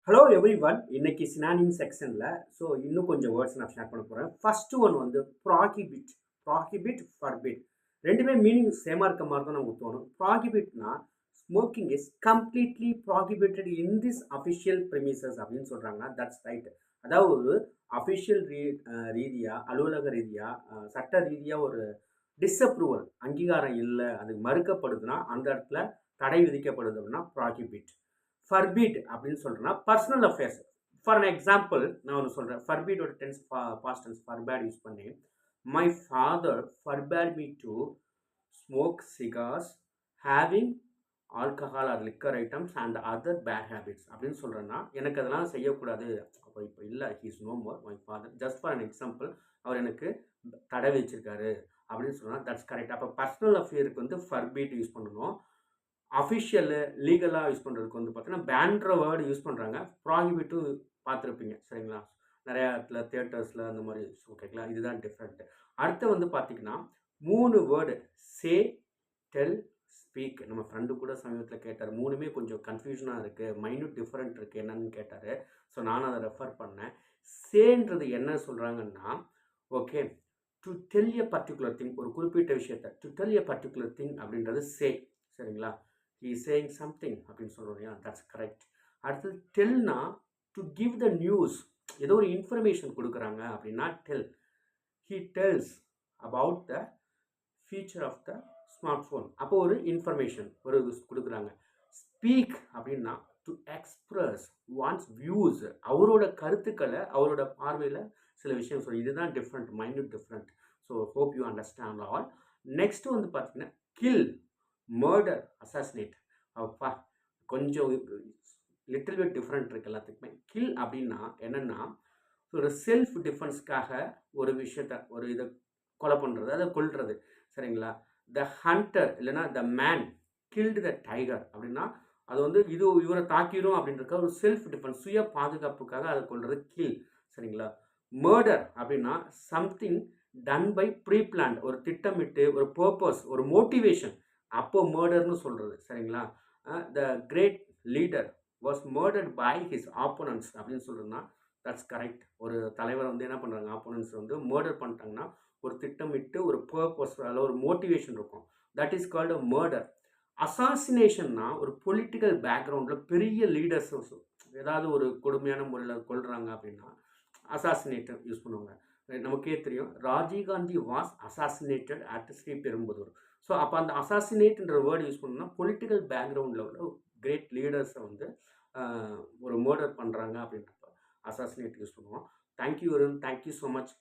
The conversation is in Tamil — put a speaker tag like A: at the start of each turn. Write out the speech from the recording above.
A: Hello every one. இன்னைக்கு சினானிம் செக்ஷனில் இன்னும் கொஞ்சம் வேர்ட்ஸ் நான் ஷேர் பண்ண போகிறேன். ஃபர்ஸ்ட் ஒன் வந்து ப்ராகிபிட். ப்ராகிபிட், ஃபர்பிட் ரெண்டுமே மீனிங் சேமாக இருக்க மாதிரி தான் நமக்கு தோணும். ப்ராகிபிட்னா smoking is completely prohibited in this official premises அப்படின்னு சொல்கிறாங்கன்னா தட்ஸ் ரைட். அதாவது ஒரு அஃபிஷியல் ரீதியாக, அலுவலக ரீதியாக, சட்ட ரீதியாக ஒரு டிஸ்அப்ரூவல் அங்கீகாரம் இல்லை, அது மறுக்கப்படுதுன்னா அந்த இடத்துல தடை விதிக்கப்படுது அப்படின்னா ப்ராகிபிட். ஃபர்பிட் அப்படின்னு சொல்கிறேன்னா personal affairs. For an example நான் ஒன்று சொல்கிறேன். ஃபர்பிடோட tense past tense forbade use பண்ணி my father forbade me to smoke cigars having alcohol or liquor items and other bad habits அப்படின்னு சொல்கிறேன்னா எனக்கு அதெல்லாம் செய்யக்கூடாது. அப்போ இப்போ இல்லை, he's no more my father. Just for an example அவர் எனக்கு தடை வச்சிருக்காரு அப்படின்னு சொன்னால் தட்ஸ் கரெக்ட். அப்போ பர்சனல் அஃபேருக்கு வந்து ஃபர்பீட் யூஸ் பண்ணணும். அஃபிஷியலு லீகலாக யூஸ் பண்ணுறதுக்கு வந்து பார்த்தீங்கன்னா பேன்ற வேர்டு யூஸ் பண்ணுறாங்க. ப்ராகிபிட்டும் பார்த்துருப்பீங்க சரிங்களா, நிறையா இடத்துல தியேட்டர்ஸில் அந்த மாதிரி. ஓகேங்களா, இதுதான் டிஃப்ரெண்ட்டு. அடுத்து வந்து பார்த்திங்கன்னா 3 வேர்டு சே, டெல், ஸ்பீக். நம்ம ஃப்ரெண்டு கூட சமீபத்தில் கேட்டார். 3மே கொஞ்சம் கன்ஃபியூஷனாக இருக்குது, மைன்யூட் டிஃப்ரெண்ட் இருக்குது என்னன்னு கேட்டார். ஸோ நானும் அதை ரெஃபர் பண்ணேன். சேன்றது என்ன சொல்கிறாங்கன்னா, okay, to tell a particular thing, ஒரு குறிப்பிட்ட விஷயத்தை to tell a particular thing அப்படின்றது சே சரிங்களா. he is saying something அப்படின்னு சொல்கிறோம் இல்லையா, தட்ஸ் கரெக்ட். அடுத்தது டெல்னா டு கிவ் த நியூஸ், ஏதோ ஒரு இன்ஃபர்மேஷன் கொடுக்குறாங்க அப்படின்னா tell. he tells about the feature of the smartphone, அப்போ ஒரு இன்ஃபர்மேஷன் ஒரு கொடுக்குறாங்க. ஸ்பீக் அப்படின்னா டு எக்ஸ்பிரஸ் வான்ஸ் வியூஸ், அவரோட கருத்துக்களை அவரோட பார்வையில் சில விஷயம் சொல்லி. இதுதான் different, minute different. So hope you understand all. Next வந்து பார்த்தீங்கன்னா கில், மர்டர், அசாசினேட். அப்பா கொஞ்சம் லிட்டில் பிட் டிஃப்ரெண்ட் இருக்குது எல்லாத்துக்குமே. கில் அப்படின்னா என்னென்னா ஒரு செல்ஃப் டிஃபென்ஸ்க்காக ஒரு விஷயத்த, ஒரு இதை கொலை பண்ணுறது, அதை கொல்றது சரிங்களா. த ஹண்டர் இல்லைன்னா the man guild the tiger அப்படின்னா அது வந்து இது இவரை தாக்கிடும் அப்படின்றக்க ஒரு செல்ஃப் டிஃபென்ஸ், சுய பாதுகாப்புக்காக அதை கொல்றது கில் சரிங்களா. மர்டர் அப்படின்னா something done by pre planned, ஒரு திட்டமிட்டு, ஒரு பர்பஸ், ஒரு மோட்டிவேஷன், அப்போ மர்டர்னு சொல்கிறது சரிங்களா. The great leader was murdered by his opponents அப்படின்னு சொல்கிறதுனா தட்ஸ் கரெக்ட். ஒரு தலைவர் வந்து என்ன பண்ணுறாங்க, ஆப்போனன்ட்ஸ் வந்து மர்டர் பண்ணிட்டாங்கன்னா ஒரு திட்டமிட்டு ஒரு பர்பஸ், அதில் ஒரு மோட்டிவேஷன் இருக்கும். That is called murder. அசாசினேஷன்னா ஒரு பொலிட்டிக்கல் பேக்ரவுண்டில் பெரிய லீடர்ஸ் ஏதாவது ஒரு கொடுமையான முறையில் கொள்கிறாங்க அப்படின்னா அசாசினேட்டர் யூஸ் பண்ணுவாங்க. நமக்கே தெரியும், Rajiv Gandhi was assassinated at Sriperumbudur. So அப்போ அந்த அசாசினேட்ன்ற வேர்டு யூஸ் பண்ணோம்னா பொலிட்டிக்கல் பேக்ரவுண்டில் உள்ள கிரேட் லீடர்ஸை வந்து ஒரு மர்டர் பண்ணுறாங்க அப்படின்றப்ப அசாசினேட் யூஸ் பண்ணுவோம். Thank you Varun, thank you so much.